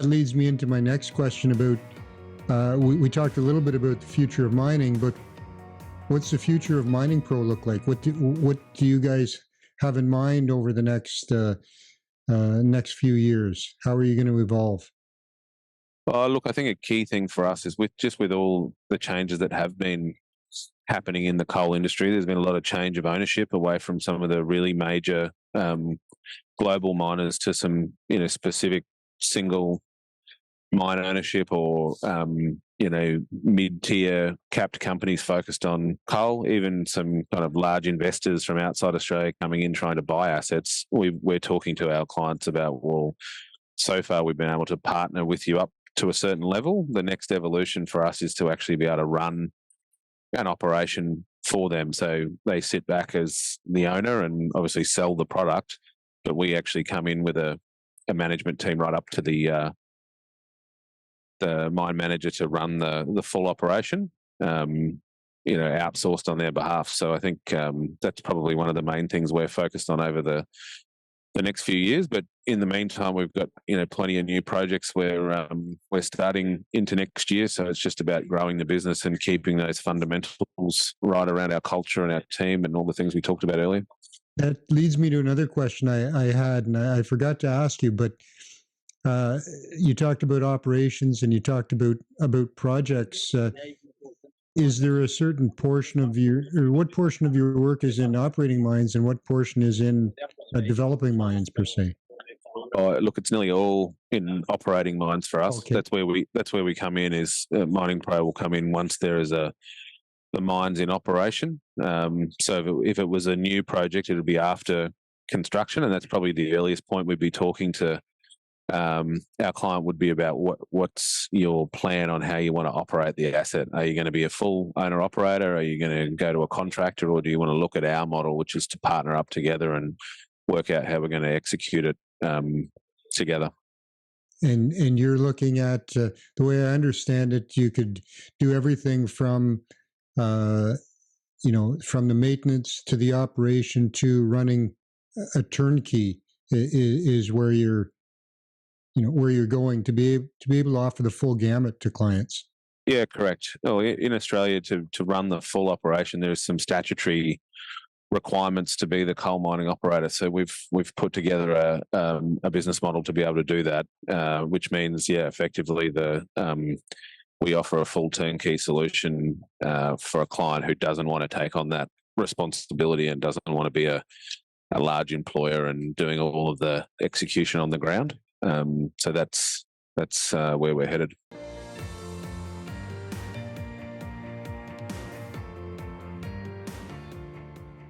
leads me into my next question about, we talked a little bit about the future of mining, but what's the future of Mining Pro look like? What do you guys have in mind over the next few years? How are you going to evolve? Look, I think a key thing for us is with all the changes that have been happening in the coal industry, there's been a lot of change of ownership away from some of the really major global miners to some specific single mine ownership or mid-tier capped companies focused on coal, even some kind of large investors from outside Australia coming in trying to buy assets. We're talking to our clients about, well, so far we've been able to partner with you up to a certain level. The next evolution for us is to actually be able to run an operation for them. So they sit back as the owner and obviously sell the product, but we actually come in with a management team right up to the mine manager to run the full operation, outsourced on their behalf. So I think that's probably one of the main things we're focused on over the next few years. But in the meantime, we've got plenty of new projects where we're starting into next year. So it's just about growing the business and keeping those fundamentals right around our culture and our team and all the things we talked about earlier. That leads me to another question I had, and I forgot to ask you, but you talked about operations and you talked about projects. Is there a certain portion of what portion of your work is in operating mines and what portion is in developing mines per se? Look, it's nearly all in operating mines for us. Okay. That's where we come in. Is Mining Pro will come in once there is the mine's in operation. So if it was a new project, it would be after construction, and that's probably the earliest point we'd be talking to our client would be about what's your plan on how you want to operate the asset. Are you going to be a full owner operator? Are you going to go to a contractor, or do you want to look at our model, which is to partner up together and work out how we're going to execute it together? And you're looking at the way I understand it, you could do everything from from the maintenance to the operation to running a turnkey is where you're going to be able to offer the full gamut to clients. Yeah, correct. Oh, in Australia, to run the full operation, there's some statutory requirements to be the coal mining operator. So we've put together a business model to be able to do that, which means, effectively we offer a full turnkey solution for a client who doesn't want to take on that responsibility and doesn't want to be a large employer and doing all of the execution on the ground. So that's where we're headed.